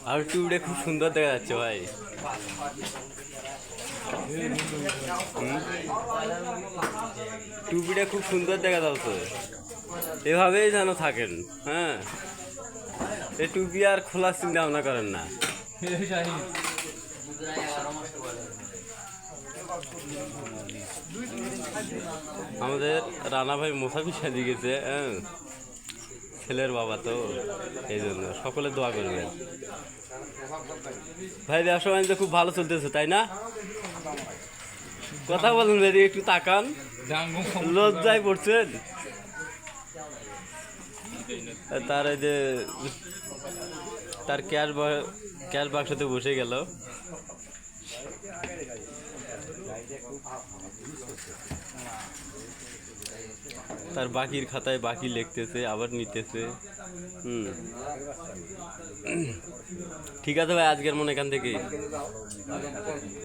আর টুপিটা খুব সুন্দর দেখা যাচ্ছে ভাই। টুপিটা খুব সুন্দর দেখা যাচ্ছে, এভাবেই যেন থাকেন। হ্যাঁ, এই টুপি আর খোলার চিন্তা ভাবনা করেন না। আমাদের রানা ভাই মুসাফির সাজিয়ে গেছে। হ্যাঁ, ছেলের বাবা তো, এই জন্য সকলে দোয়া করবেন। ভাই ব্যবসা বাণিজ্য খুব ভালো চলতেছে তাই না? কথা বলুন যদি একটু তাকান, লজ্জায় পড়ছেন। তার এই যে তার ক্যাশ বাক্সতে বসে গেল। তার বাকির খাতায় বাকি লিখতেছে, আবার নিতেছে। ঠিক আছে ভাই, আজকের মনে এখান থেকে।